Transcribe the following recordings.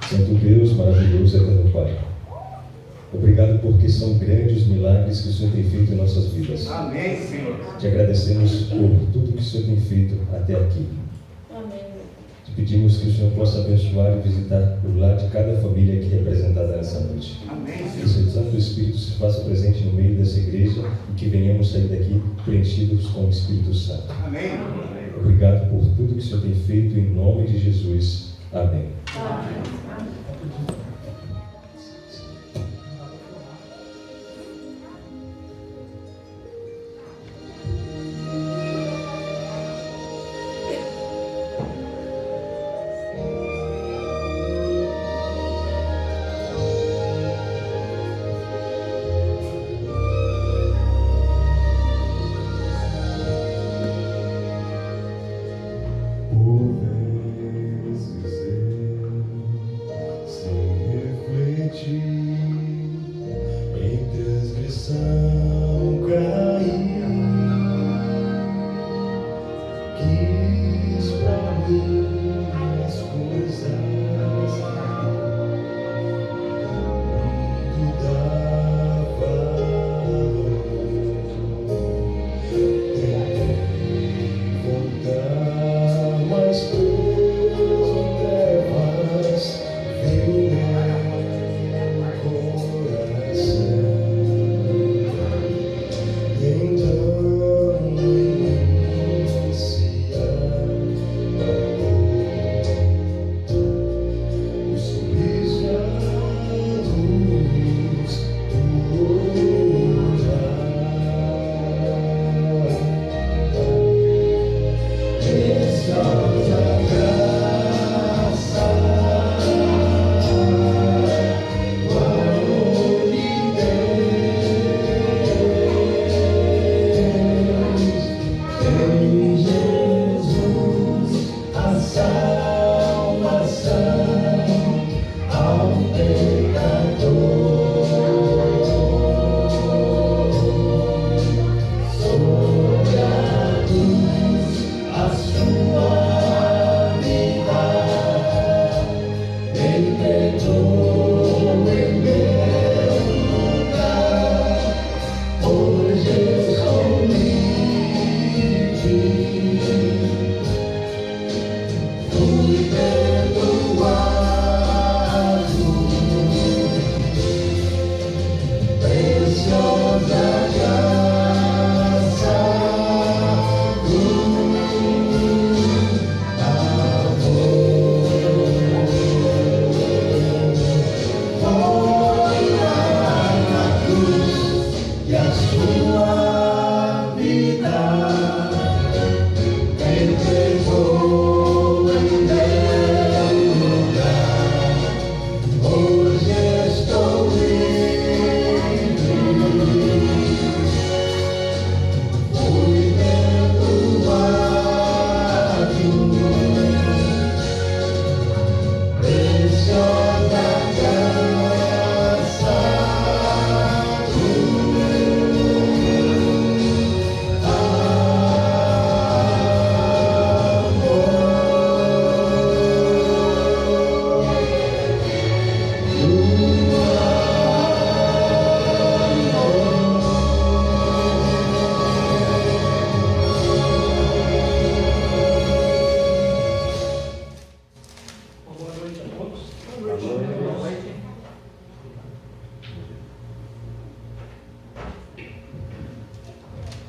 Santo Deus, maravilhoso, eterno Pai. Obrigado porque são grandes os milagres que o Senhor tem feito em nossas vidas. Amém, Senhor. Te agradecemos por tudo que o Senhor tem feito até aqui. Amém. Te pedimos que o Senhor possa abençoar e visitar o lar de cada família aqui representada nessa noite. Amém, Que o seu Santo Espírito se faça presente no meio dessa igreja e que venhamos sair daqui preenchidos com o Espírito Santo. Amém. Obrigado por tudo que o Senhor tem feito em nome de Jesus. Amém. Amém.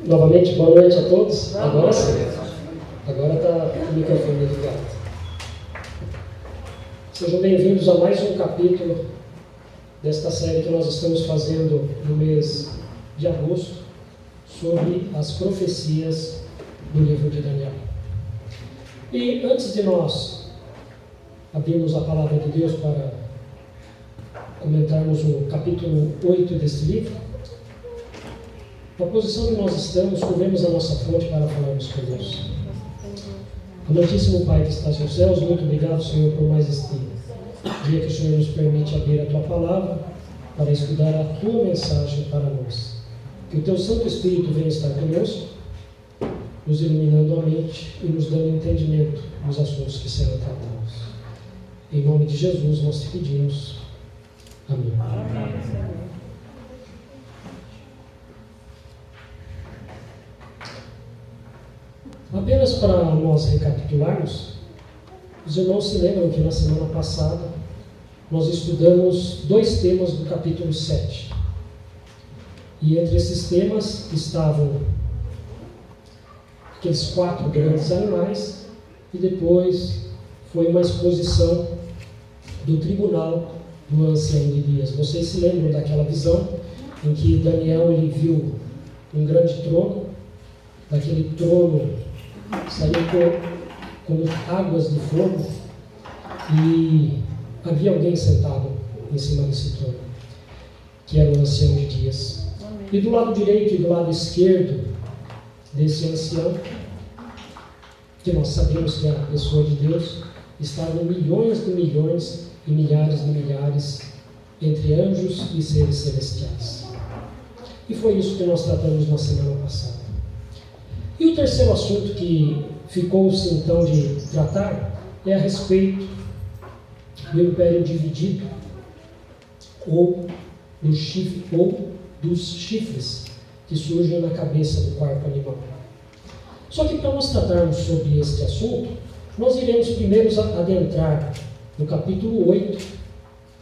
Novamente, boa noite a todos. Agora sim. Agora está o microfone ligado. Sejam bem-vindos a mais um capítulo desta série que nós estamos fazendo no mês de agosto sobre as profecias do livro de Daniel. E antes de nós abrirmos a palavra de Deus para comentarmos o capítulo 8 deste livro, na posição que nós estamos, curvemos a nossa fronte para falarmos com Deus. Amantíssimo Pai que estás nos céus, muito obrigado, Senhor, por mais este dia que o Senhor nos permite abrir a Tua palavra para estudar a Tua mensagem para nós. Que o Teu Santo Espírito venha estar conosco, nos iluminando a mente e nos dando entendimento nos assuntos que serão tratados. Em nome de Jesus nós te pedimos. Amém. Apenas para nós recapitularmos, os irmãos se lembram que na semana passada nós estudamos 2 temas do capítulo 7. E entre esses temas estavam aqueles 4 grandes animais, e depois foi uma exposição do tribunal do ancião de dias. Vocês se lembram daquela visão em que Daniel ele viu um grande trono, daquele trono saiu como águas de fogo, e havia alguém sentado em cima desse trono, que era o ancião de dias. E do lado direito e do lado esquerdo desse ancião, que nós sabemos que é a pessoa de Deus, estavam milhões de milhões e milhares de milhares entre anjos e seres celestiais. E foi isso que nós tratamos na semana passada. E o terceiro assunto que ficou-se então de tratar é a respeito do império dividido, ou dos chifres que surgem na cabeça do quarto animal. Só que para nós tratarmos sobre este assunto, nós iremos primeiro adentrar no capítulo 8,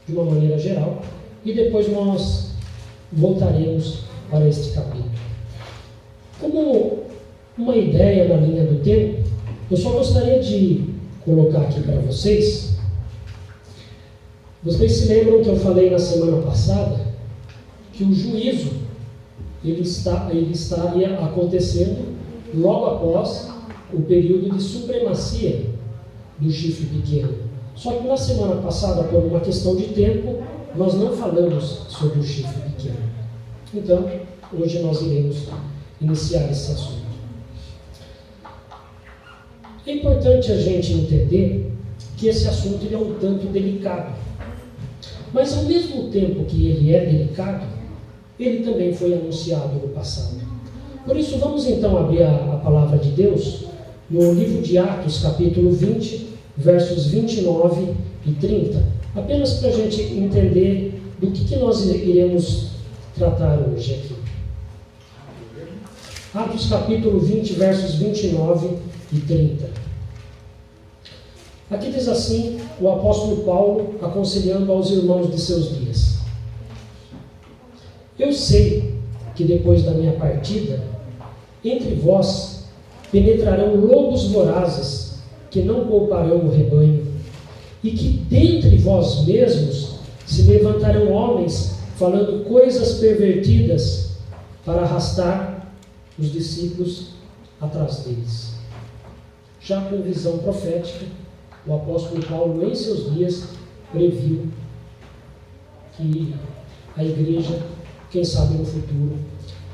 de uma maneira geral, e depois nós voltaremos para este capítulo. Como uma ideia na linha do tempo, eu só gostaria de colocar aqui para vocês. Vocês se lembram que eu falei na semana passada que o juízo ele estaria acontecendo logo após o período de supremacia do chifre pequeno. Só que na semana passada, por uma questão de tempo, nós não falamos sobre o chifre pequeno. Então, hoje nós iremos iniciar esse assunto. É importante a gente entender que esse assunto ele é um tanto delicado. Mas ao mesmo tempo que ele é delicado, ele também foi anunciado no passado. Por isso, vamos então abrir a palavra de Deus no livro de Atos, capítulo 20, versos 29 e 30. Apenas para a gente entender do que nós iremos tratar hoje aqui. Atos, capítulo 20, versos 29 e 30. Aqui diz assim o apóstolo Paulo aconselhando aos irmãos de seus dias: eu sei que depois da minha partida, entre vós penetrarão lobos vorazes que não pouparão o rebanho, e que dentre vós mesmos se levantarão homens falando coisas pervertidas para arrastar os discípulos atrás deles. Já com visão profética, o apóstolo Paulo, em seus dias, previu que a igreja, quem sabe no futuro,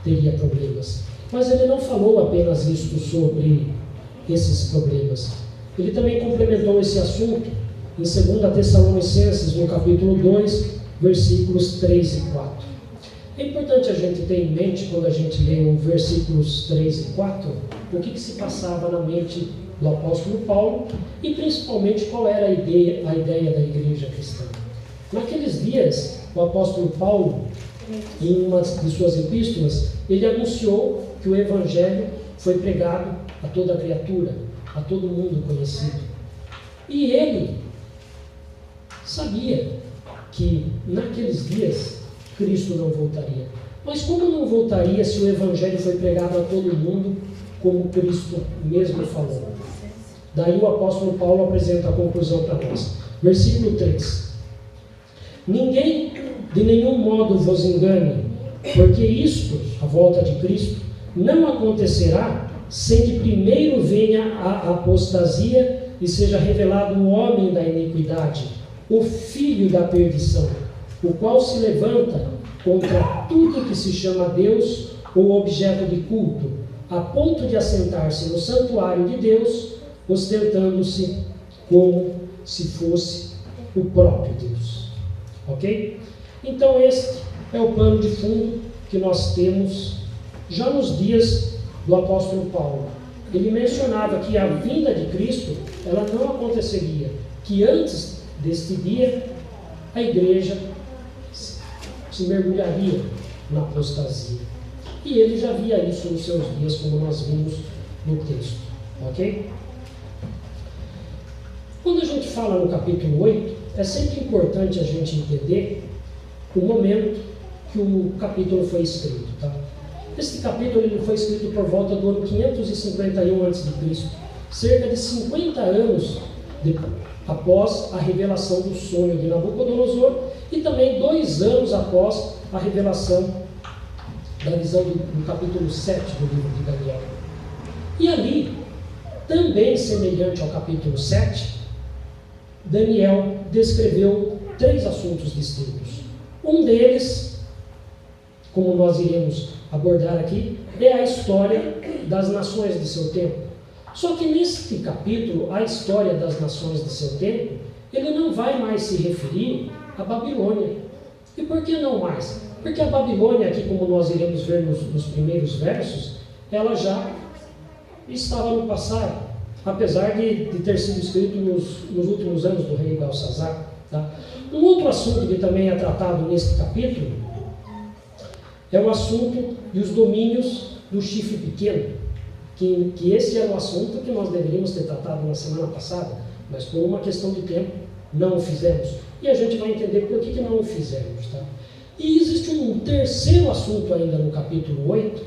teria problemas. Mas ele não falou apenas isto sobre esses problemas. Ele também complementou esse assunto em 2 Tessalonicenses, no capítulo 2, versículos 3 e 4. É importante a gente ter em mente, quando a gente lê os versículos 3 e 4, o que se passava na mente do apóstolo Paulo e principalmente qual era a ideia da igreja cristã. Naqueles dias, o apóstolo Paulo, em uma de suas epístolas, ele anunciou que o evangelho foi pregado a toda criatura, a todo mundo conhecido. E ele sabia que naqueles dias Cristo não voltaria. Mas como não voltaria se o evangelho foi pregado a todo mundo, como Cristo mesmo falou? Daí o apóstolo Paulo apresenta a conclusão para nós. Versículo 3. Ninguém de nenhum modo vos engane, porque isto, a volta de Cristo, não acontecerá sem que primeiro venha a apostasia e seja revelado o homem da iniquidade, o filho da perdição, o qual se levanta contra tudo que se chama Deus ou objeto de culto, a ponto de assentar-se no santuário de Deus, ostentando-se como se fosse o próprio Deus. Ok? Então este é o pano de fundo que nós temos já nos dias do apóstolo Paulo. Ele mencionava que a vinda de Cristo, ela não aconteceria, que antes deste dia, a igreja se mergulharia na apostasia. E ele já via isso nos seus dias, como nós vimos no texto. Ok? Quando a gente fala no capítulo 8, é sempre importante a gente entender o momento que o capítulo foi escrito. Tá? Este capítulo ele foi escrito por volta do ano 551 a.C., cerca de 50 anos após a revelação do sonho de Nabucodonosor e também 2 anos após a revelação da visão do capítulo 7 do livro de Daniel. E ali, também semelhante ao capítulo 7, Daniel descreveu 3 assuntos distintos. Um deles, como nós iremos abordar aqui, é a história das nações de seu tempo. Só que neste capítulo, a história das nações de seu tempo, ele não vai mais se referir à Babilônia. E por que não mais? Porque a Babilônia, aqui como nós iremos ver nos primeiros versos, ela já estava no passado, apesar de ter sido escrito nos últimos anos do rei Belsazar. Tá? Um outro assunto que também é tratado neste capítulo é o assunto dos domínios do chifre pequeno, que esse era o assunto que nós deveríamos ter tratado na semana passada, mas por uma questão de tempo não o fizemos. E a gente vai entender por que não o fizemos. Tá? E existe um terceiro assunto ainda no capítulo 8,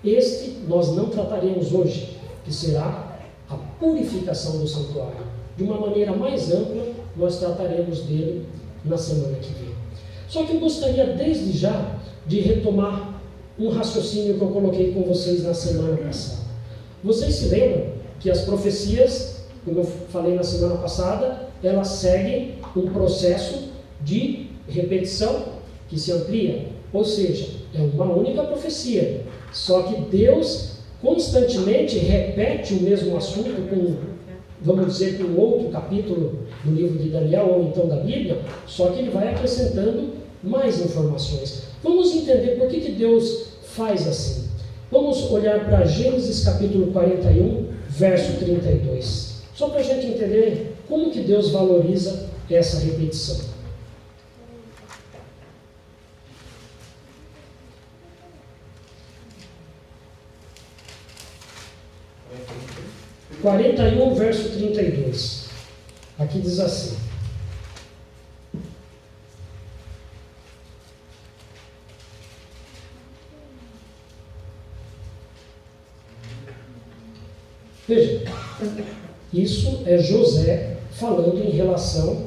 este nós não trataremos hoje, que será a purificação do santuário. De uma maneira mais ampla, nós trataremos dele na semana que vem. Só que eu gostaria desde já de retomar um raciocínio que eu coloquei com vocês na semana passada. Vocês se lembram que as profecias, como eu falei na semana passada, elas seguem um processo de repetição que se amplia, ou seja, é uma única profecia, só que Deus constantemente repete o mesmo assunto com, vamos dizer, com outro capítulo do livro de Daniel ou então da Bíblia, só que ele vai acrescentando mais informações. Vamos entender por que Deus faz assim. Vamos olhar para Gênesis capítulo 41, verso 32, só para a gente entender como que Deus valoriza essa repetição. Verso 32. Aqui diz assim: veja, isso é José falando em relação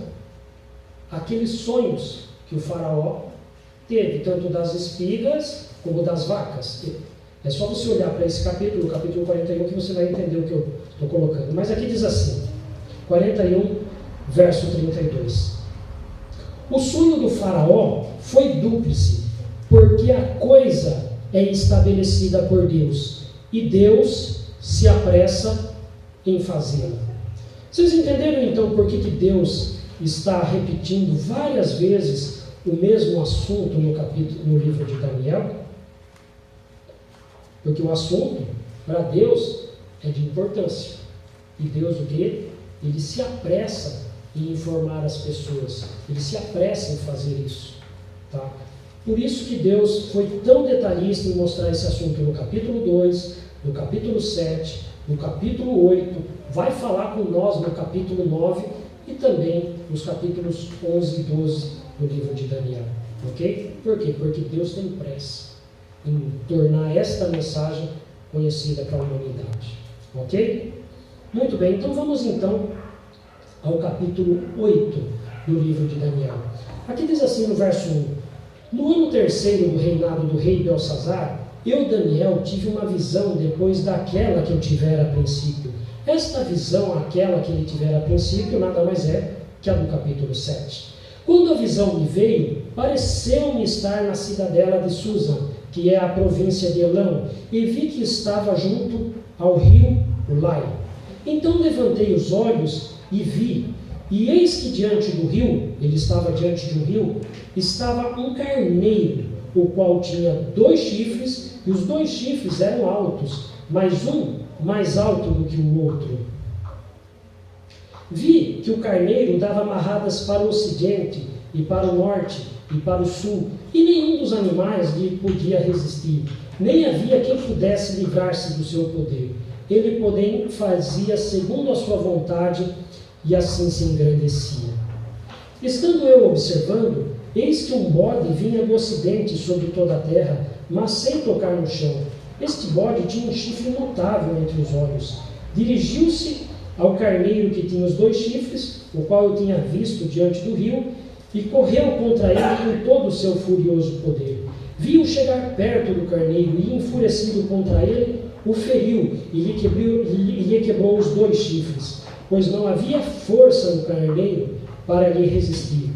àqueles sonhos que o faraó teve, tanto das espigas como das vacas. É só você olhar para esse capítulo 41, que você vai entender o que eu estou colocando. Mas aqui diz assim, 41, verso 32. O sonho do faraó foi dúplice, porque a coisa é estabelecida por Deus, e Deus se apressa em fazê-la. Vocês entenderam então por que Deus está repetindo várias vezes o mesmo assunto no livro de Daniel? Porque o assunto, para Deus, é de importância. E Deus, o quê? Ele se apressa em informar as pessoas. Ele se apressa em fazer isso. Tá? Por isso que Deus foi tão detalhista em mostrar esse assunto no capítulo 2, no capítulo 7, no capítulo 8, vai falar com nós no capítulo 9 e também nos capítulos 11 e 12 do livro de Daniel. Ok? Por quê? Porque Deus tem pressa em tornar esta mensagem conhecida para a humanidade. Ok? Muito bem, então vamos ao capítulo 8 do livro de Daniel. Aqui diz assim no verso 1: No ano terceiro do reinado do rei Belsazar, eu, Daniel, tive uma visão depois daquela que eu tivera a princípio. Esta visão, aquela que ele tivera a princípio, nada mais é que a do capítulo 7. Quando a visão me veio, pareceu-me estar na cidadela de Susa, que é a província de Elão, e vi que estava junto ao rio Ulai. Então levantei os olhos e vi, e eis que diante do rio, ele estava diante de um rio, estava um carneiro, o qual tinha 2 chifres, e os 2 chifres eram altos, mas um mais alto do que o outro. Vi que o carneiro dava amarradas para o ocidente, e para o norte, e para o sul, e nenhum dos animais lhe podia resistir, nem havia quem pudesse livrar-se do seu poder. Ele, porém, fazia segundo a sua vontade, e assim se engrandecia. Estando eu observando, eis que um bode vinha do ocidente sobre toda a terra, mas sem tocar no chão. Este bode tinha um chifre notável entre os olhos. Dirigiu-se ao carneiro que tinha os 2 chifres, o qual eu tinha visto diante do rio, e correu contra ele com todo o seu furioso poder. Vi-o chegar perto do carneiro e, enfurecido contra ele, o feriu e lhe quebrou os 2 chifres, pois não havia força no carneiro para lhe resistir.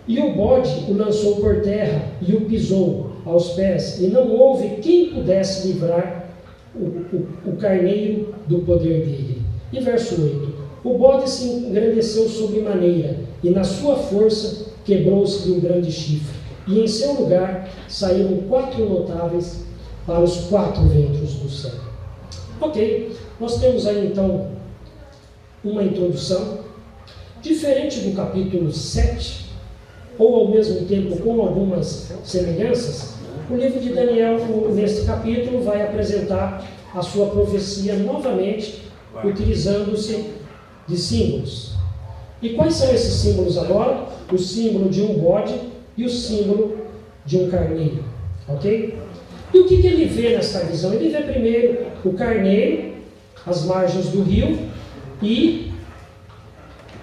E o bode o lançou por terra e o pisou aos pés, e não houve quem pudesse livrar o carneiro do poder dele. E verso 8: o bode se engrandeceu sobremaneira, e na sua força quebrou-se-lhe um grande chifre, e em seu lugar saíram 4 notáveis para os 4 ventos do céu. Ok, nós temos aí então uma introdução, diferente do capítulo 7, ou ao mesmo tempo com algumas semelhanças. O livro de Daniel, neste capítulo, vai apresentar a sua profecia novamente, utilizando-se de símbolos. E quais são esses símbolos agora? O símbolo de um bode e o símbolo de um carneiro. Ok? E o que ele vê nesta visão? Ele vê primeiro o carneiro, as margens do rio, e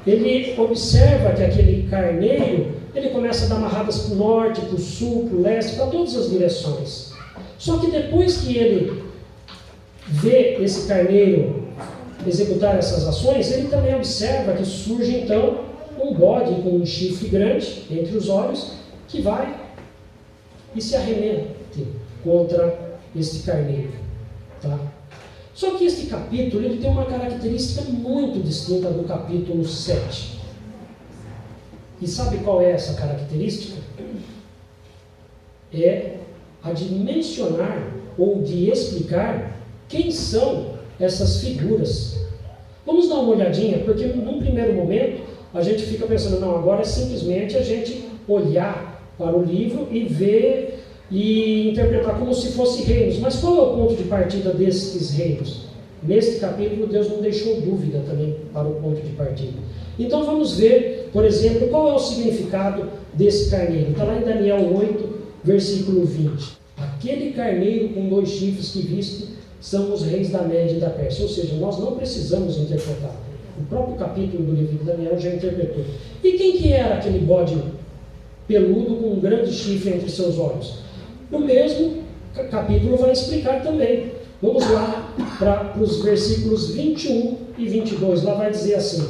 ele observa que aquele carneiro, ele começa a dar amarradas para o norte, para o sul, para o leste, para todas as direções. Só que depois que ele vê esse carneiro executar essas ações, ele também observa que surge então um bode com um chifre grande entre os olhos, que vai e se arremete contra este carneiro. Tá? Só que este capítulo ele tem uma característica muito distinta do capítulo 7. E sabe qual é essa característica? É a de mencionar ou de explicar quem são essas figuras. Vamos dar uma olhadinha, porque num primeiro momento a gente fica pensando, não, agora é simplesmente a gente olhar para o livro e ver e interpretar como se fossem reinos. Mas qual é o ponto de partida desses reinos? Neste capítulo Deus não deixou dúvida também para o ponto de partida. Então vamos ver, por exemplo, qual é o significado desse carneiro. Está lá em Daniel 8, versículo 20. Aquele carneiro com 2 chifres que viste são os reis da Média e da Pérsia. Ou seja, nós não precisamos interpretar. O próprio capítulo do livro de Daniel já interpretou. E quem que era aquele bode peludo com um grande chifre entre seus olhos? O mesmo capítulo vai explicar também. Vamos lá para os versículos 21 e 22. Lá vai dizer assim: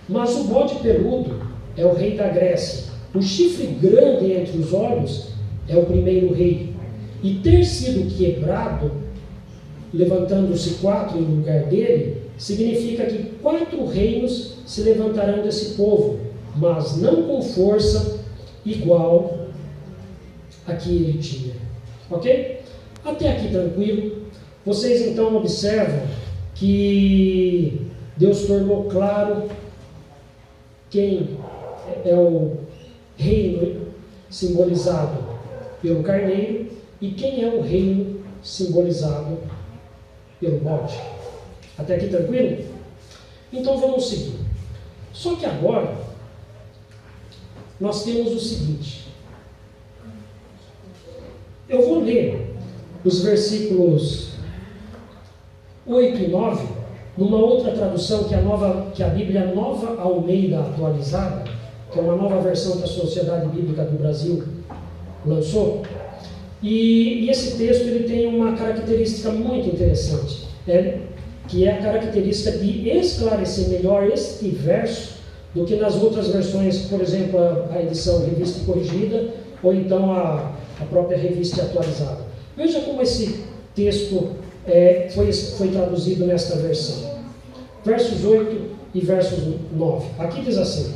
mas o bode peludo é o rei da Grécia. O chifre grande entre os olhos é o primeiro rei. E ter sido quebrado, levantando-se 4 em lugar dele, significa que 4 reinos se levantarão desse povo, mas não com força igual a que ele tinha. Ok? Até aqui tranquilo. Vocês então observam que Deus tornou claro quem é o reino simbolizado pelo carneiro e quem é o reino simbolizado pelo bode. Até aqui tranquilo? Então vamos seguir. Só que agora nós temos o seguinte. Eu vou ler os versículos 8 e 9 numa outra tradução que a Bíblia Nova Almeida Atualizada, que é uma nova versão que a Sociedade Bíblica do Brasil lançou. E esse texto ele tem uma característica muito interessante, que é a característica de esclarecer melhor este verso do que nas outras versões, por exemplo, a edição Revista e Corrigida, ou então a própria Revista Atualizada. Veja como esse texto foi traduzido nesta versão. Versos 8 e versos 9. Aqui diz assim: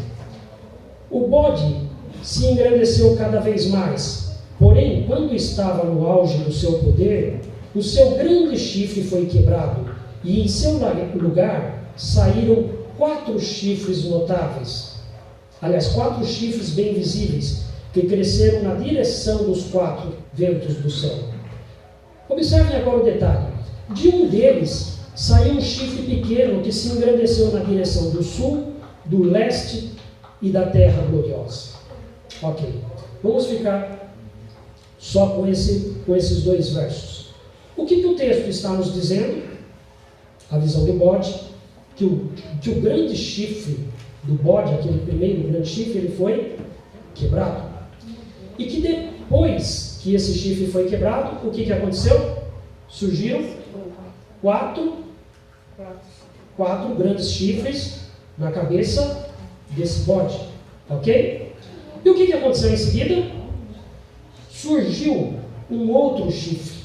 o bode se engrandeceu cada vez mais, porém, quando estava no auge do seu poder, o seu grande chifre foi quebrado, e em seu lugar saíram 4 chifres notáveis. Aliás, 4 chifres bem visíveis, que cresceram na direção dos 4 ventos do céu. Observem agora o detalhe. De um deles saiu um chifre pequeno que se engrandeceu na direção do sul, do leste e da terra gloriosa. Ok, vamos ficar só com esses 2 versos. O que o texto está nos dizendo? A visão do bode, que o grande chifre do bode, aquele primeiro grande chifre, ele foi quebrado. E que depois que esse chifre foi quebrado, o que aconteceu? Surgiram 4 grandes chifres na cabeça desse bode. Ok? E o que aconteceu em seguida? Surgiu um outro chifre.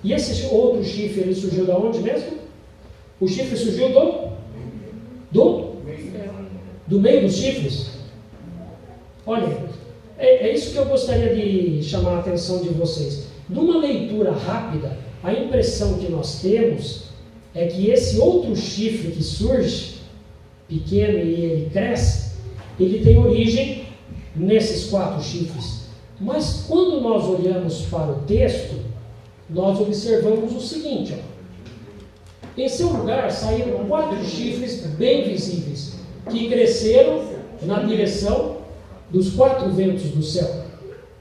E esse outro chifre, ele surgiu de onde mesmo? O chifre surgiu do meio dos chifres. Olha, é isso que eu gostaria de chamar a atenção de vocês. Numa leitura rápida, a impressão que nós temos é que esse outro chifre que surge, pequeno e ele cresce, ele tem origem nesses 4 chifres. Mas quando nós olhamos para o texto, nós observamos o seguinte, ó. Em seu lugar saíram 4 chifres bem visíveis, que cresceram na direção dos 4 ventos do céu.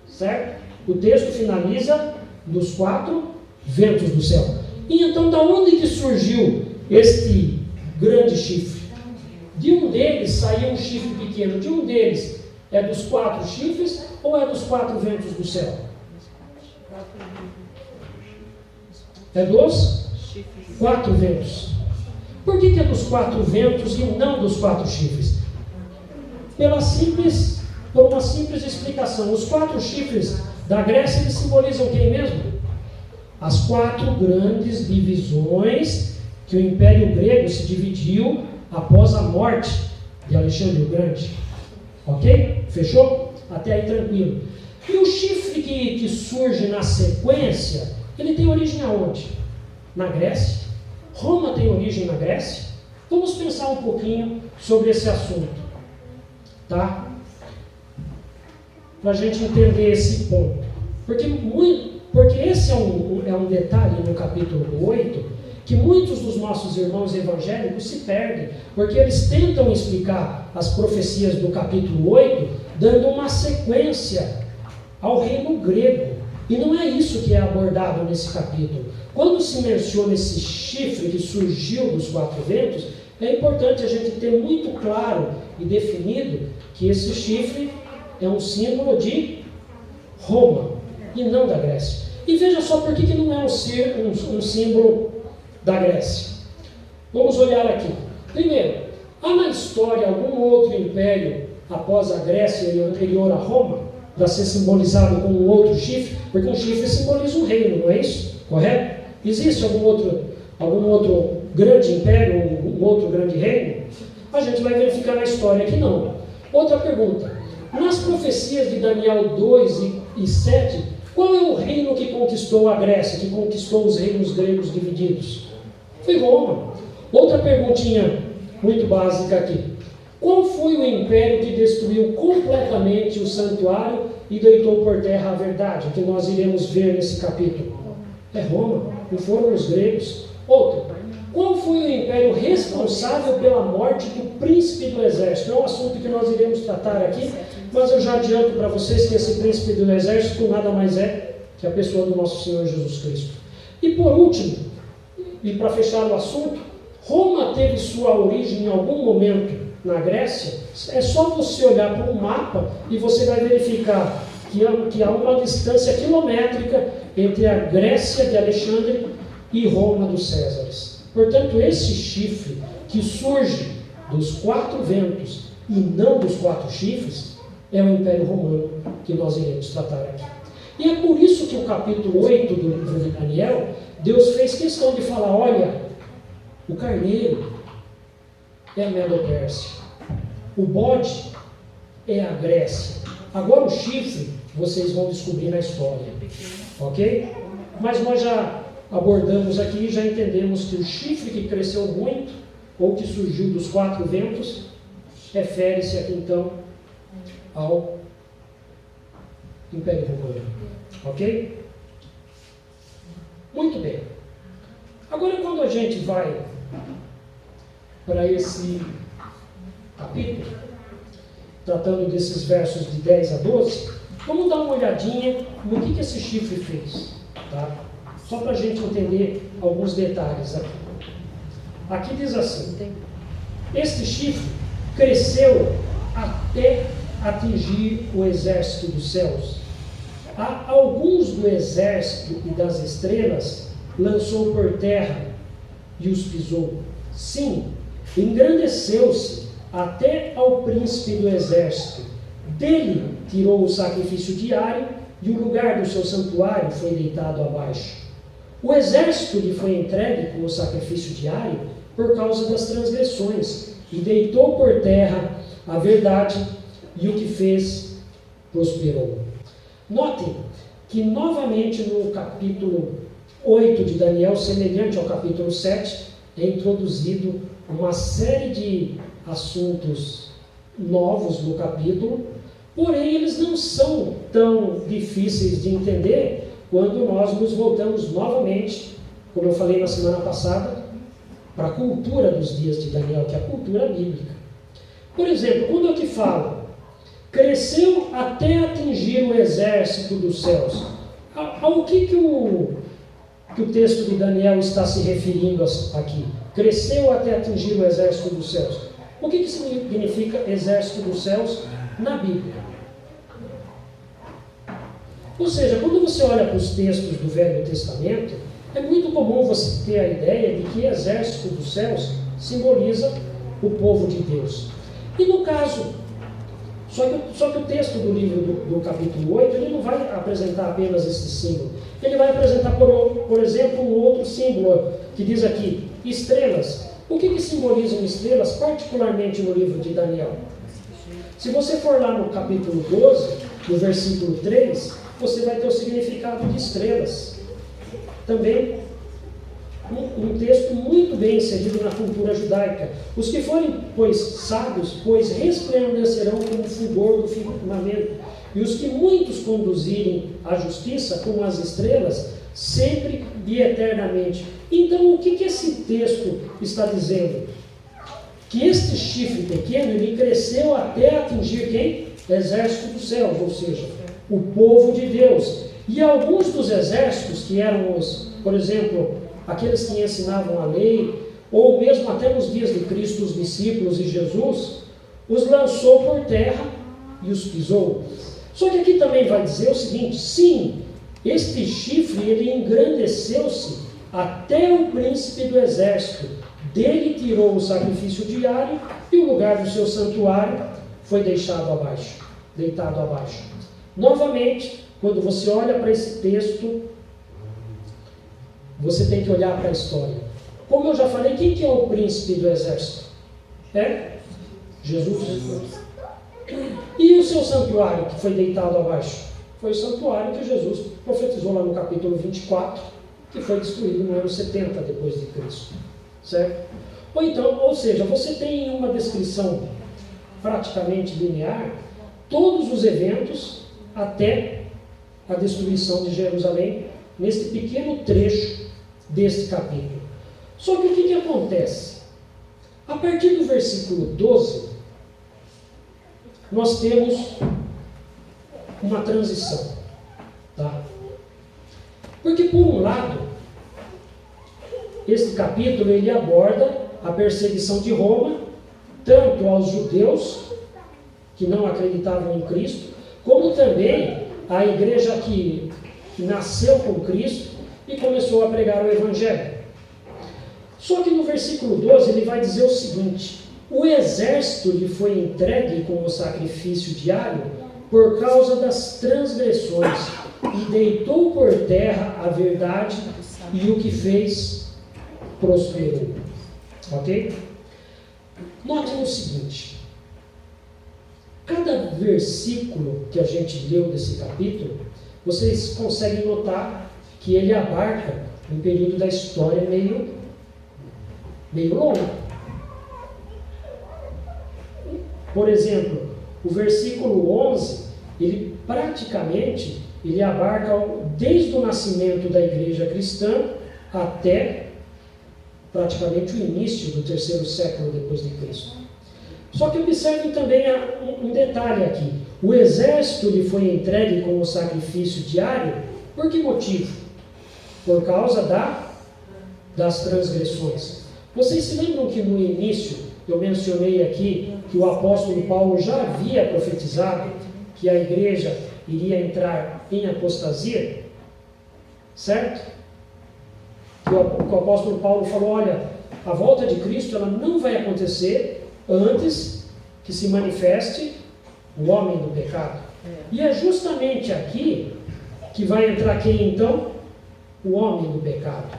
Certo? O texto finaliza dos 4 ventos do céu. E então, da onde que surgiu este grande chifre? De um deles saiu um chifre pequeno. De um deles é dos 4 chifres ou é dos 4 ventos do céu? É dos 4 ventos. Por que é dos 4 ventos e não dos 4 chifres? Por uma simples explicação. Os 4 chifres da Grécia, eles simbolizam quem mesmo? As 4 grandes divisões que o Império Grego se dividiu após a morte de Alexandre o Grande. Ok? Fechou? Até aí tranquilo. E o chifre que surge na sequência, ele tem origem aonde? Na Grécia. Roma tem origem na Grécia. Vamos pensar um pouquinho sobre esse assunto, tá? Para a gente entender esse ponto. Porque esse é um detalhe no capítulo 8, que muitos dos nossos irmãos evangélicos se perdem, porque eles tentam explicar as profecias do capítulo 8, dando uma sequência ao reino grego. E não é isso que é abordado nesse capítulo. Quando se menciona esse chifre que surgiu dos 4 ventos, é importante a gente ter muito claro e definido que esse chifre é um símbolo de Roma e não da Grécia. E veja só por que não é um símbolo da Grécia. Vamos olhar aqui. Primeiro, há na história algum outro império após a Grécia e anterior a Roma para ser simbolizado com um outro chifre? Porque um chifre simboliza um reino, não é isso? Correto? Existe algum outro grande império, um outro grande reino? A gente vai verificar na história que não. Outra pergunta. Nas profecias de Daniel 2 e 7, qual é o reino que conquistou a Grécia, que conquistou os reinos gregos divididos? Foi Roma. Outra perguntinha muito básica aqui. Qual foi o império que destruiu completamente o santuário e deitou por terra a verdade, que nós iremos ver nesse capítulo? É Roma, não foram os gregos. Outra. Qual foi o império responsável pela morte do príncipe do exército? É um assunto que nós iremos tratar aqui, mas eu já adianto para vocês que esse príncipe do exército nada mais é que a pessoa do nosso Senhor Jesus Cristo. E por último, e para fechar o assunto, Roma teve sua origem em algum momento na Grécia. É só você olhar para um mapa e você vai verificar que há uma distância quilométrica entre a Grécia de Alexandre e Roma dos Césares. Portanto, esse chifre que surge dos 4 ventos e não dos 4 chifres é o Império Romano que nós iremos tratar aqui. E é por isso que o capítulo 8 do livro de Daniel, Deus fez questão de falar, olha, o carneiro é a Medo-Pérsia, o bode é a Grécia. Agora o chifre vocês vão descobrir na história, ok? Mas nós já abordamos aqui e já entendemos que o chifre que cresceu muito ou que surgiu dos quatro ventos, refere-se aqui então ao Império Romano. Ok? Muito bem. Agora, quando a gente vai para esse capítulo, tratando desses versos de 10 a 12, vamos dar uma olhadinha no que esse chifre fez, tá? Só para a gente entender alguns detalhes aqui. Aqui diz assim: este chifre cresceu até atingir o exército dos céus. A alguns do exército e das estrelas lançou por terra e os pisou. Sim, engrandeceu-se até ao príncipe do exército. Dele tirou o sacrifício diário e o lugar do seu santuário foi deitado abaixo. O exército lhe foi entregue com o sacrifício diário por causa das transgressões e deitou por terra a verdade, e o que fez prosperou. Notem que novamente no capítulo 8 de Daniel, semelhante ao capítulo 7, é introduzido uma série de assuntos novos no capítulo, porém eles não são tão difíceis de entender quando nós nos voltamos novamente, como eu falei na semana passada, para a cultura dos dias de Daniel, que é a cultura bíblica. Por exemplo, quando aqui fala, cresceu até atingir o exército dos céus, ao que o texto de Daniel está se referindo aqui? Cresceu até atingir o exército dos céus. O que significa exército dos céus na Bíblia? Ou seja, quando você olha para os textos do Velho Testamento, é muito comum você ter a ideia de que exército dos céus simboliza o povo de Deus. E no caso, só que o texto do livro do capítulo 8, ele não vai apresentar apenas esse símbolo. Ele vai apresentar, por exemplo, um outro símbolo que diz aqui, estrelas. O que simbolizam estrelas, particularmente no livro de Daniel? Se você for lá no capítulo 12, no versículo 3, você vai ter o significado de estrelas. Também um texto muito bem inserido na cultura judaica. Os que forem, pois, sábios, pois resplandecerão como o fulgor do firmamento, e os que muitos conduzirem à justiça como as estrelas, sempre e eternamente. Então, o que esse texto está dizendo? Que este chifre pequeno, ele cresceu até atingir quem? Exército dos céus, ou seja, o povo de Deus. E alguns dos exércitos que eram por exemplo, aqueles que ensinavam a lei, ou mesmo até nos dias de Cristo, os discípulos e Jesus, os lançou por terra e os pisou. Só que aqui também vai dizer o seguinte: sim, este chifre, ele engrandeceu-se até o príncipe do exército. Dele tirou o sacrifício diário e o lugar do seu santuário foi deitado abaixo. Novamente, quando você olha para esse texto, você tem que olhar para a história. Como eu já falei, quem que é o príncipe do exército? É Jesus. E o seu santuário que foi deitado abaixo? Foi o santuário que Jesus profetizou lá no capítulo 24, que foi destruído no ano 70 depois de Cristo. Certo? Ou seja, você tem uma descrição praticamente linear, todos os eventos até a destruição de Jerusalém, nesse pequeno trecho deste capítulo. Só que o que acontece? A partir do versículo 12, nós temos uma transição. Tá? Porque, por um lado, este capítulo ele aborda a perseguição de Roma, tanto aos judeus que não acreditavam em Cristo, como também a igreja que nasceu com Cristo e começou a pregar o Evangelho. Só que no versículo 12 ele vai dizer o seguinte: o exército lhe foi entregue com o sacrifício diário por causa das transgressões, e deitou por terra a verdade, e o que fez prosperou. Ok? Notem o seguinte: cada versículo que a gente leu desse capítulo, vocês conseguem notar que ele abarca um período da história meio longo. Por exemplo, o versículo 11, ele praticamente, ele abarca desde o nascimento da igreja cristã até praticamente o início do 3º século depois de Cristo. Só que observem também um detalhe aqui. O exército lhe foi entregue como sacrifício diário, por que motivo? Por causa das transgressões. Vocês se lembram que no início eu mencionei aqui que o apóstolo Paulo já havia profetizado que a igreja iria entrar em apostasia? Certo? Que o apóstolo Paulo falou, olha, a volta de Cristo ela não vai acontecer antes que se manifeste o homem do pecado. E é justamente aqui que vai entrar quem então? O homem do pecado.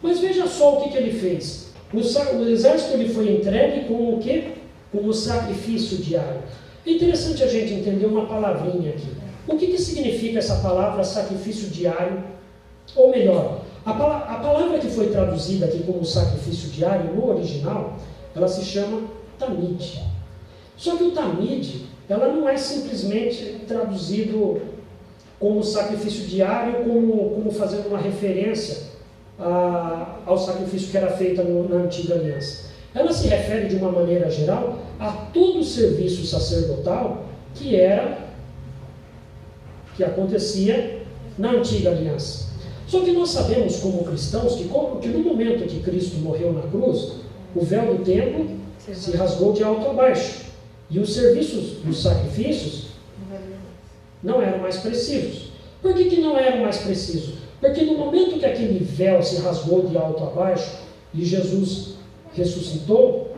Mas veja só o que ele fez. O exército lhe foi entregue como o quê? Como sacrifício diário. É interessante a gente entender uma palavrinha aqui. O que significa essa palavra sacrifício diário? Ou melhor, a palavra que foi traduzida aqui como sacrifício diário no original, ela se chama tamid. Só que o tamid, ela não é simplesmente traduzido como sacrifício diário, como fazendo uma referência ao sacrifício que era feito na antiga aliança. Ela se refere de uma maneira geral a todo o serviço sacerdotal que acontecia na antiga aliança. Só que nós sabemos como cristãos que no momento que Cristo morreu na cruz, o véu do templo se rasgou de alto a baixo e os serviços dos sacrifícios não eram mais precisos. Por que não eram mais precisos? Porque no momento que aquele véu se rasgou de alto a baixo e Jesus ressuscitou,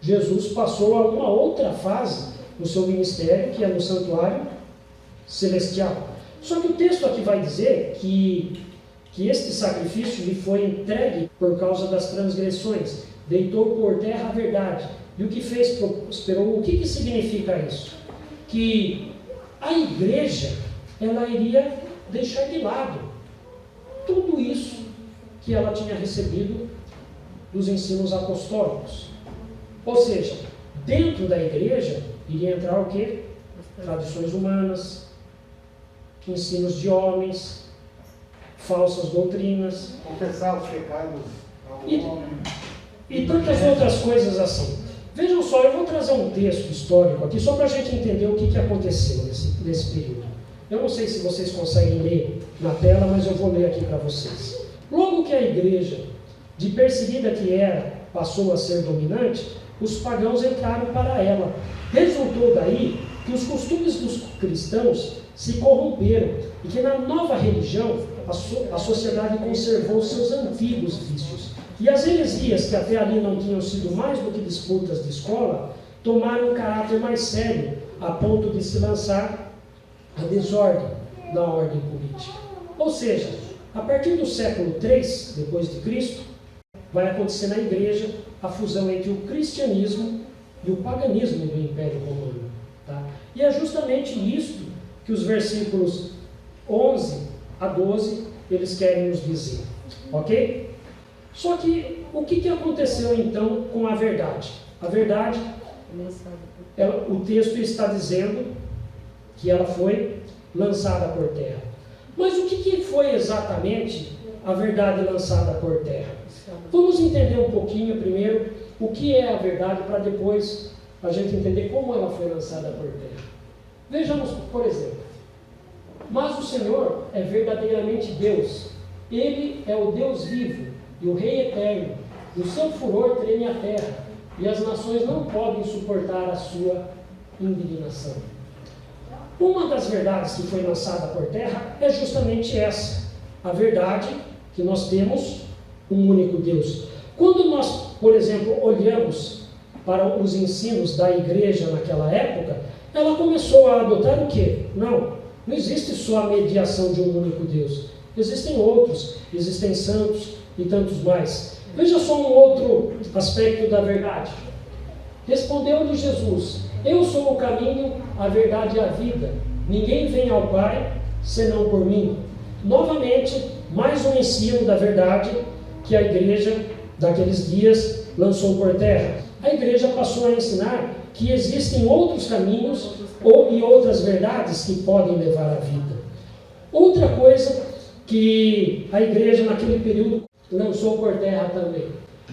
Jesus passou a uma outra fase no seu ministério, que é no santuário celestial. Só que o texto aqui vai dizer que este sacrifício lhe foi entregue por causa das transgressões, deitou por terra a verdade. E o que fez prosperou. O que significa isso? Que a igreja, ela iria deixar de lado tudo isso que ela tinha recebido dos ensinos apostólicos. Ou seja, dentro da igreja iria entrar o quê? Tradições humanas, ensinos de homens, falsas doutrinas. Confessar os pecados ao homem. E tantas outras coisas assim. Vejam só, eu vou trazer um texto histórico aqui, só para a gente entender o que aconteceu nesse período. Eu não sei se vocês conseguem ler na tela, mas eu vou ler aqui para vocês. Logo que a igreja, de perseguida que era, passou a ser dominante, os pagãos entraram para ela. Resultou daí que os costumes dos cristãos se corromperam e que na nova religião a sociedade conservou seus antigos vícios. E as heresias, que até ali não tinham sido mais do que disputas de escola, tomaram um caráter mais sério, a ponto de se lançar a desordem na ordem política. Ou seja, a partir do século III depois de Cristo, vai acontecer na igreja a fusão entre o cristianismo e o paganismo do Império Romano. Tá? E é justamente isso que os versículos 11 a 12 eles querem nos dizer. Ok? Só que o que aconteceu então com a verdade? A verdade, o texto está dizendo que ela foi lançada por terra. Mas o que foi exatamente a verdade lançada por terra? Vamos entender um pouquinho primeiro o que é a verdade, para depois a gente entender como ela foi lançada por terra. Vejamos, por exemplo, mas o Senhor é verdadeiramente Deus. Ele é o Deus vivo e o Rei eterno. O seu furor treme a terra, e as nações não podem suportar a sua indignação. Uma das verdades que foi lançada por terra é justamente essa, a verdade que nós temos um único Deus. Quando nós, por exemplo, olhamos para os ensinos da igreja naquela época, ela começou a adotar o quê? Não existe só a mediação de um único Deus. Existem outros, existem santos e tantos mais. Veja só um outro aspecto da verdade. Respondeu-lhe Jesus: eu sou o caminho, a verdade e a vida. Ninguém vem ao Pai senão por mim. Novamente, mais um ensino da verdade que a igreja daqueles dias lançou por terra. A igreja passou a ensinar que existem outros caminhos e outras verdades que podem levar à vida. Outra coisa que a igreja naquele período lançou por terra também.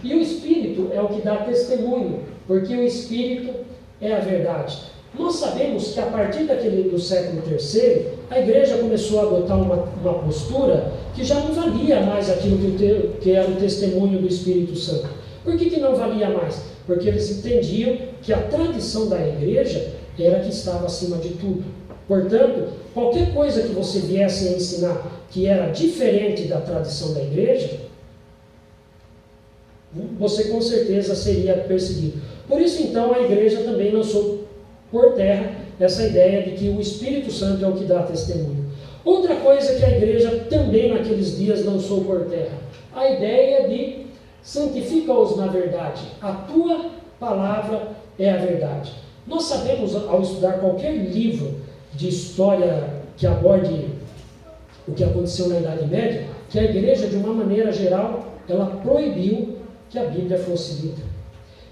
E o Espírito é o que dá testemunho, porque o Espírito é a verdade. Nós sabemos que a partir do século III, a igreja começou a adotar uma postura que já não valia mais aquilo que era o testemunho do Espírito Santo. Por que não valia mais? Porque eles entendiam que a tradição da igreja era que estava acima de tudo. Portanto, qualquer coisa que você viesse a ensinar que era diferente da tradição da igreja, você com certeza seria perseguido. Por isso, então, a igreja também lançou por terra essa ideia de que o Espírito Santo é o que dá testemunho. Outra coisa que a igreja também naqueles dias lançou por terra, a ideia de santifica-os na verdade. A tua palavra é a verdade. Nós sabemos, ao estudar qualquer livro de história que aborde o que aconteceu na Idade Média, que a igreja, de uma maneira geral, ela proibiu que a Bíblia fosse lida.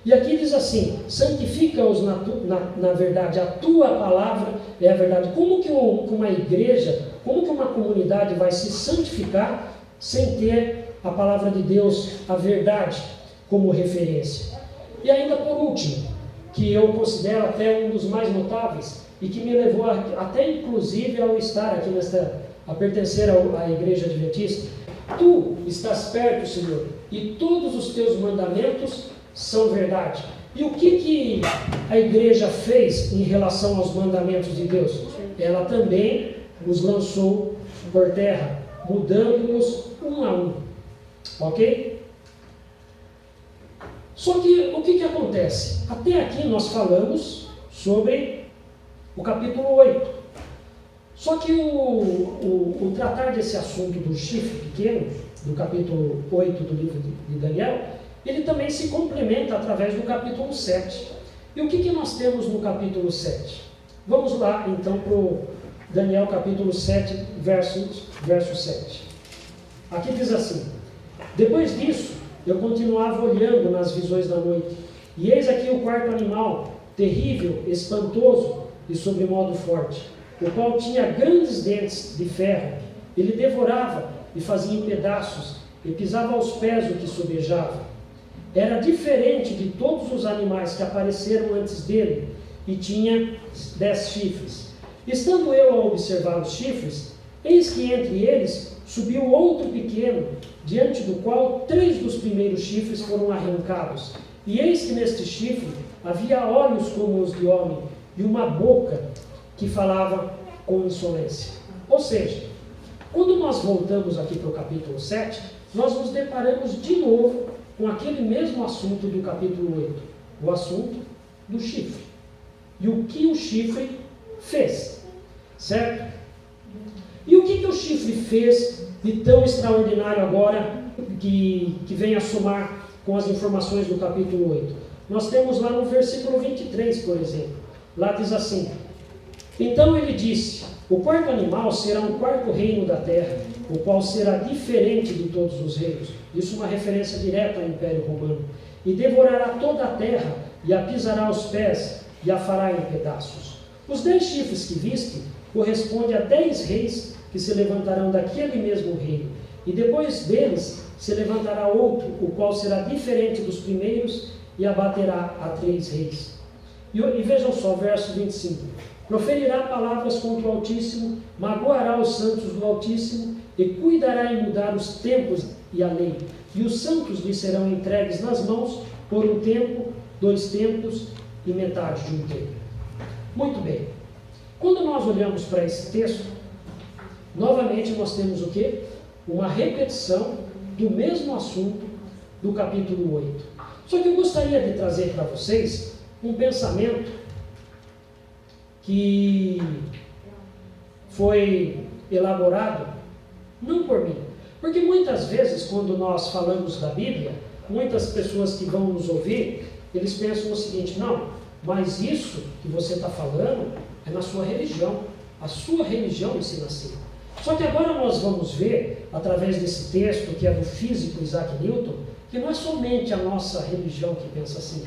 E aqui diz assim, santifica-os na verdade, a tua palavra é a verdade. Como que uma igreja, como que uma comunidade vai se santificar sem ter a palavra de Deus, a verdade, como referência? E ainda por último, que eu considero até um dos mais notáveis, e que me levou até inclusive ao estar aqui a pertencer à igreja adventista. Tu estás perto, Senhor, e todos os teus mandamentos são verdade. E o que a igreja fez em relação aos mandamentos de Deus? Ela também os lançou por terra, mudando-os um a um. Ok? Só que o que acontece? Até aqui nós falamos sobre o capítulo 8. Só que o tratar desse assunto do chifre pequeno, do capítulo 8 do livro de Daniel, ele também se complementa através do capítulo 7. E o que nós temos no capítulo 7? Vamos lá então para o Daniel capítulo 7, verso 7. Aqui diz assim: depois disso, eu continuava olhando nas visões da noite, e eis aqui o quarto animal, terrível, espantoso e sobremodo forte, o qual tinha grandes dentes de ferro. Ele devorava e fazia em pedaços, e pisava aos pés o que sobejava. Era diferente de todos os animais que apareceram antes dele, e tinha 10 chifres. Estando eu a observar os chifres, eis que entre eles subiu outro pequeno, diante do qual 3 dos primeiros chifres foram arrancados. E eis que neste chifre havia olhos como os de homem, e uma boca que falava com insolência. Ou seja, quando nós voltamos aqui para o capítulo 7, nós nos deparamos de novo com aquele mesmo assunto do capítulo 8, o assunto do chifre. E o que o chifre fez, certo? E o que o chifre fez de tão extraordinário agora, que vem a somar com as informações do capítulo 8? Nós temos lá no versículo 23, por exemplo. Lá diz assim: então ele disse, o quarto animal será um quarto reino da terra, o qual será diferente de todos os reinos. Isso é uma referência direta ao Império Romano. E devorará toda a terra, e a pisará aos pés, e a fará em pedaços. Os 10 chifres que viste correspondem a 10 reis que se levantarão daquele mesmo reino. E depois deles se levantará outro, o qual será diferente dos primeiros, e abaterá a 3 reis. E vejam só, verso 25. Proferirá palavras contra o Altíssimo, magoará os santos do Altíssimo, e cuidará em mudar os tempos e a lei. E os santos lhe serão entregues nas mãos por um tempo, 2 tempos e metade de um tempo. Muito bem. Quando nós olhamos para esse texto, novamente nós temos o quê? Uma repetição do mesmo assunto do capítulo 8. Só que eu gostaria de trazer para vocês um pensamento que foi elaborado não por mim. Porque muitas vezes, quando nós falamos da Bíblia, muitas pessoas que vão nos ouvir, eles pensam o seguinte: não, mas isso que você está falando é na sua religião. A sua religião ensina assim. Só que agora nós vamos ver, através desse texto, que é do físico Isaac Newton, que não é somente a nossa religião que pensa assim.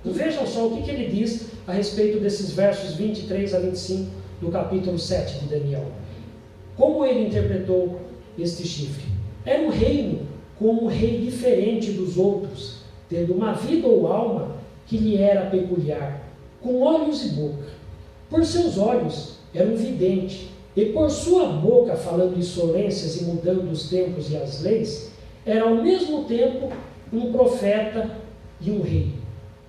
Vejam só o que ele diz a respeito desses versos 23 a 25 do capítulo 7 de Daniel. Como ele interpretou este chifre? Era um reino como um rei diferente dos outros, tendo uma vida ou alma que lhe era peculiar, com olhos e boca. Por seus olhos era um vidente, e por sua boca, falando insolências e mudando os tempos e as leis, era ao mesmo tempo um profeta e um rei.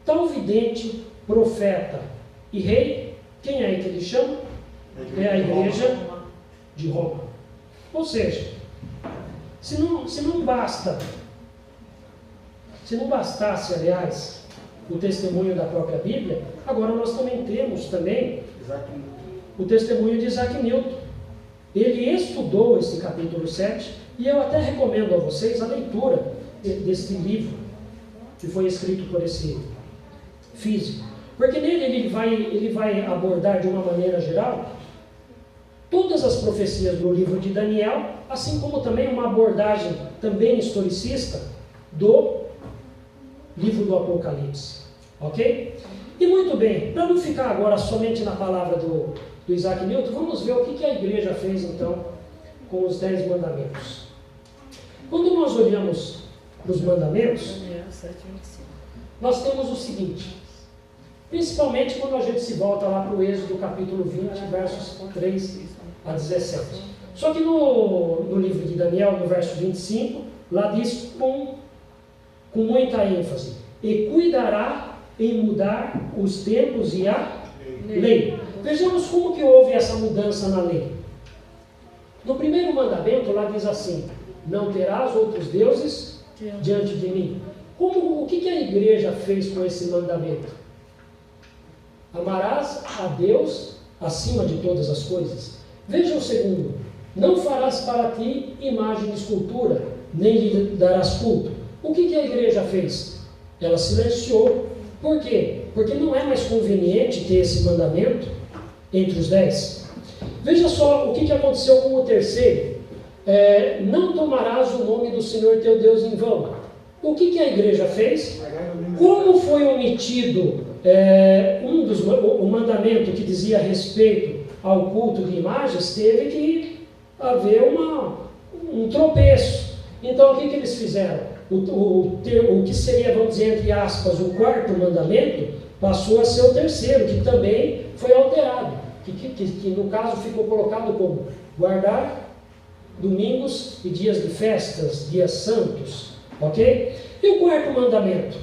Tal vidente, profeta e rei, quem é que ele chama? É a igreja de Roma. Ou seja, se não bastasse, aliás, o testemunho da própria Bíblia, agora nós também temos o testemunho de Isaac Newton. Ele estudou este capítulo 7, e eu até recomendo a vocês a leitura deste livro, que foi escrito por esse físico. Porque nele ele vai abordar de uma maneira geral todas as profecias do livro de Daniel, assim como também uma abordagem também historicista do livro do Apocalipse. Ok? E muito bem, para não ficar agora somente na palavra do Isaac Newton, vamos ver o que a igreja fez então com os 10 mandamentos. Quando nós olhamos para os mandamentos, nós temos o seguinte, principalmente quando a gente se volta lá para o Êxodo capítulo 20, versos 3 a 17. Só que no livro de Daniel, no verso 25, lá diz com muita ênfase: e cuidará em mudar os tempos e a lei. Vejamos como que houve essa mudança na lei. No primeiro mandamento, lá diz assim: não terás outros deuses diante de mim. O que a igreja fez com esse mandamento? Amarás a Deus acima de todas as coisas. Veja o segundo: não farás para ti imagem de escultura, nem lhe darás culto. O que a igreja fez? Ela silenciou. Por quê? Porque não é mais conveniente ter esse mandamento entre os 10. Veja só o que aconteceu com o terceiro. Não tomarás o nome do Senhor teu Deus em vão. O que a igreja fez? Como foi omitido o mandamento que dizia respeito ao culto de imagens, teve que haver um tropeço. Então o que eles fizeram? O que seria, vamos dizer, entre aspas, o quarto mandamento, passou a ser o terceiro, que também foi alterado, que no caso ficou colocado como guardar domingos e dias de festas, dias santos, ok? E o quarto mandamento?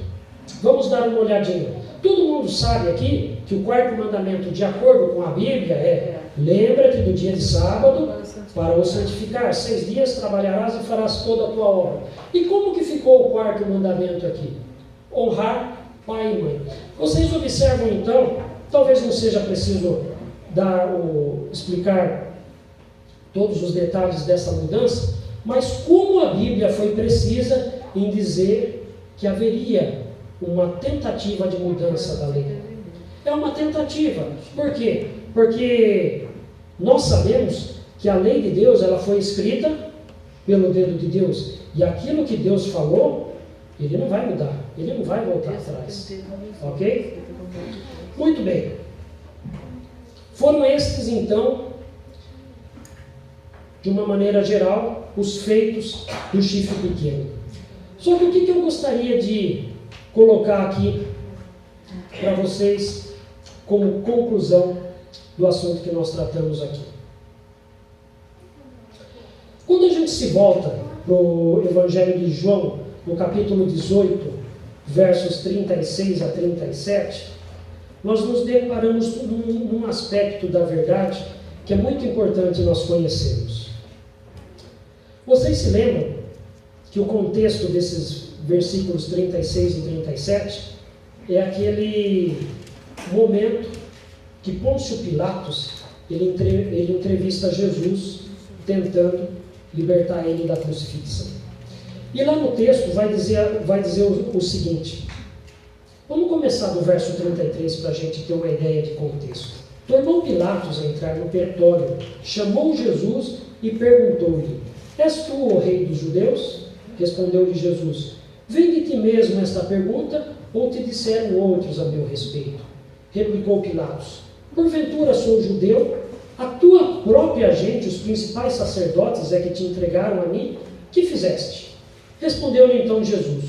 Vamos dar uma olhadinha. Todo mundo sabe aqui que o quarto mandamento, de acordo com a Bíblia, lembra-te do dia de sábado para o santificar. 6 dias trabalharás e farás toda a tua obra. E como que ficou o quarto mandamento aqui? Honrar pai e mãe. Vocês observam então, talvez não seja preciso explicar todos os detalhes dessa mudança, mas como a Bíblia foi precisa em dizer que haveria uma tentativa de mudança da lei. É uma tentativa. Por quê? Porque nós sabemos que a lei de Deus, ela foi escrita pelo dedo de Deus, e aquilo que Deus falou, ele não vai mudar, ele não vai voltar atrás. Ok? Muito bem. Foram estes então, de uma maneira geral, os feitos do chifre pequeno. Só que o que eu gostaria de colocar aqui para vocês como conclusão do assunto que nós tratamos aqui. Quando a gente se volta para o Evangelho de João, no capítulo 18, versos 36 a 37, nós nos deparamos num aspecto da verdade que é muito importante nós conhecermos. Vocês se lembram que o contexto desses versículos 36 e 37 é aquele momento que Pôncio Pilatos ele entrevista Jesus tentando libertar ele da crucifixão. E lá no texto vai dizer o seguinte. Vamos começar do verso 33 para a gente ter uma ideia de contexto. Tornou Pilatos a entrar no pretório, chamou Jesus e perguntou-lhe: és tu o rei dos judeus? Respondeu-lhe Jesus: vem de ti mesmo esta pergunta, ou te disseram outros a meu respeito? replicou Pilatos. Porventura sou judeu? A tua própria gente, os principais sacerdotes, é que te entregaram a mim? Que fizeste? Respondeu-lhe então Jesus: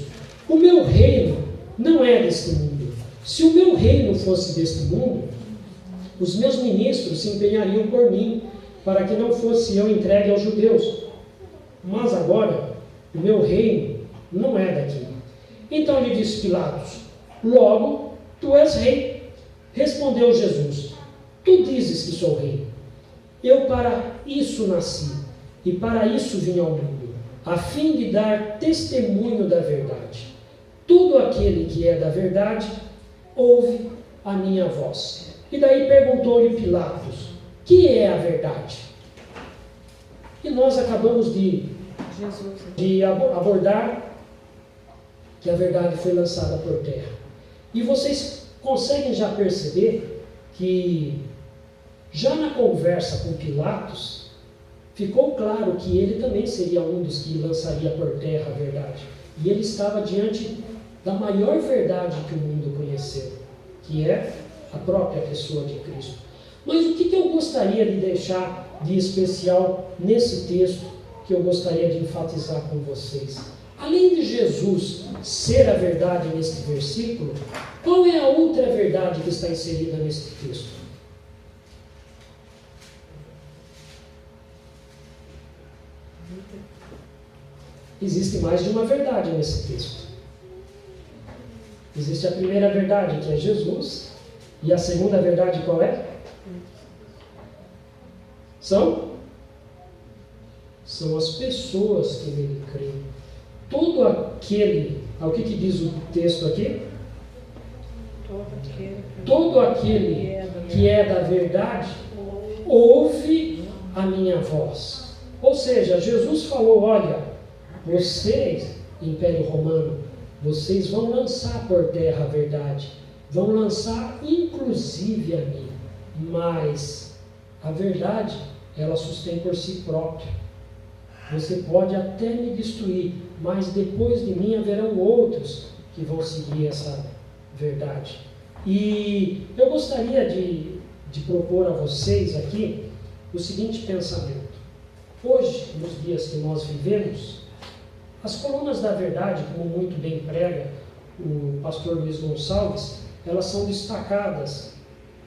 o meu reino não é deste mundo. Se o meu reino fosse deste mundo, os meus ministros se empenhariam por mim, para que não fosse eu entregue aos judeus. Mas agora, o meu reino não é daqui. Então lhe disse Pilatos: logo, tu és rei. Respondeu Jesus: tu dizes que sou rei. Eu para isso nasci, e para isso vim ao mundo, a fim de dar testemunho da verdade. Todo aquele que é da verdade, ouve a minha voz. E daí perguntou-lhe Pilatos: que é a verdade? E nós acabamos de abordar que a verdade foi lançada por terra. E vocês conseguem já perceber que, já na conversa com Pilatos, ficou claro que ele também seria um dos que lançaria por terra a verdade. E ele estava diante da maior verdade que o mundo conheceu, que é a própria pessoa de Cristo. Mas o que eu gostaria de deixar de especial nesse texto, que eu gostaria de enfatizar com vocês? Além de Jesus ser a verdade neste versículo, qual é a outra verdade que está inserida neste texto? Existe mais de uma verdade nesse texto. Existe a primeira verdade, que é Jesus, e a segunda verdade qual é? São as pessoas que nele creem. Todo aquele, o que diz o texto aqui? Todo aquele que é da verdade ouve a minha voz. Ou seja, Jesus falou: olha, vocês, Império Romano, vocês vão lançar por terra a verdade, vão lançar inclusive a mim, mas a verdade, ela sustém por si própria. Você pode até me destruir, mas depois de mim haverão outros que vão seguir essa verdade. E eu gostaria de propor a vocês aqui o seguinte pensamento. Hoje, nos dias que nós vivemos, as colunas da verdade, como muito bem prega o pastor Luiz Gonçalves, elas são destacadas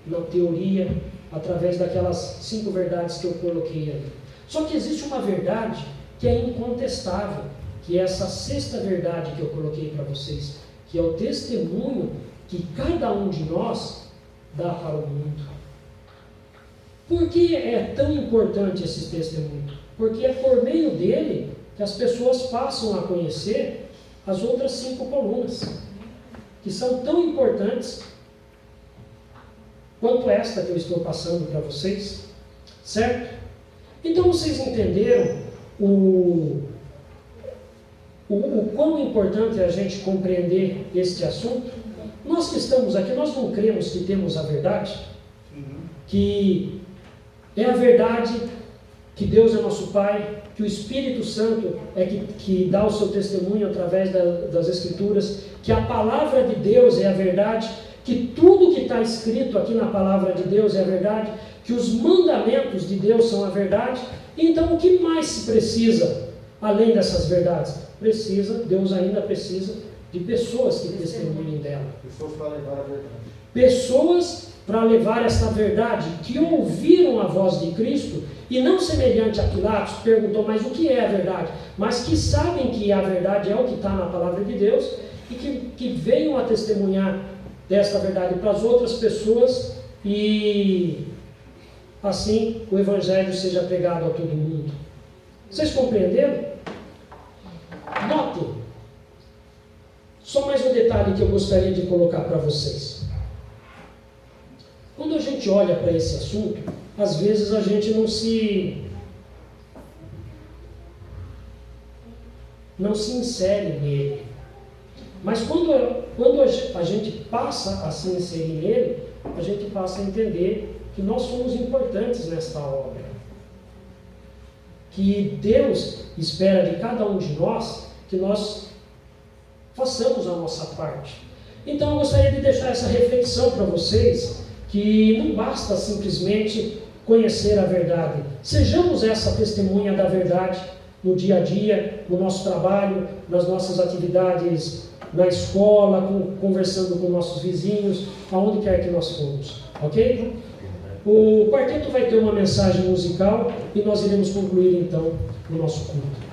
na teoria através daquelas 5 verdades que eu coloquei ali. Só que existe uma verdade que é incontestável, que é essa 6ª verdade que eu coloquei para vocês, que é o testemunho que cada um de nós dá para o mundo. Por que é tão importante esse testemunho? Porque é por meio dele que as pessoas passam a conhecer as outras 5 colunas, que são tão importantes quanto esta que eu estou passando para vocês, certo? Então vocês entenderam o quão importante é a gente compreender este assunto? Nós que estamos aqui, nós não cremos que temos a verdade, que é a verdade, que Deus é nosso Pai, que o Espírito Santo é que dá o seu testemunho através das Escrituras, que a palavra de Deus é a verdade, que tudo que está escrito aqui na palavra de Deus é a verdade, que os mandamentos de Deus são a verdade. Então, o que mais se precisa, além dessas verdades? Deus ainda precisa de pessoas que testemunhem dela. Pessoas para levar a verdade. Pessoas para levar essa verdade, que ouviram a voz de Cristo, e não semelhante a Pilatos, perguntou: mas o que é a verdade? Mas que sabem que a verdade é o que está na palavra de Deus, e que venham a testemunhar desta verdade para as outras pessoas, e assim o Evangelho seja pregado a todo mundo. Vocês compreenderam? Notem, só mais um detalhe que eu gostaria de colocar para vocês. Quando a gente olha para esse assunto, às vezes a gente não se insere nele. Mas quando a gente passa a se inserir nele, a gente passa a entender que nós somos importantes nesta obra. Que Deus espera de cada um de nós que nós façamos a nossa parte. Então eu gostaria de deixar essa reflexão para vocês, que não basta simplesmente conhecer a verdade. Sejamos essa testemunha da verdade no dia a dia, no nosso trabalho, nas nossas atividades na escola, conversando com nossos vizinhos, aonde quer que nós formos, ok? O quarteto vai ter uma mensagem musical e nós iremos concluir então o nosso culto.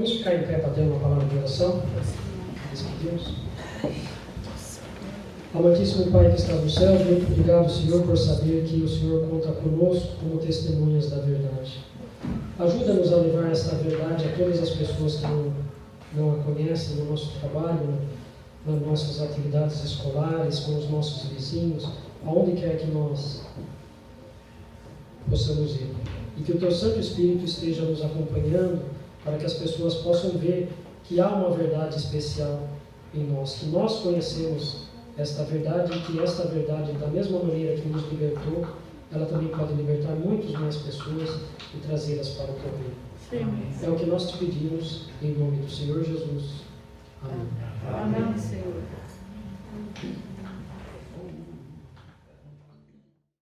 Vamos ficar em pé para ter uma palavra de oração? Despedimos. Amantíssimo Pai que está nos céus, muito obrigado, Senhor, por saber que o Senhor conta conosco como testemunhas da verdade. Ajuda-nos a levar esta verdade a todas as pessoas que não a conhecem no nosso trabalho, nas nossas atividades escolares, com os nossos vizinhos, aonde quer que nós possamos ir. E que o Teu Santo Espírito esteja nos acompanhando para que as pessoas possam ver que há uma verdade especial em nós, que nós conhecemos esta verdade e que esta verdade, da mesma maneira que nos libertou, ela também pode libertar muitas mais pessoas e trazê-las para o teu reino. Sim. É o que nós te pedimos, em nome do Senhor Jesus. Amém. Amém, Senhor.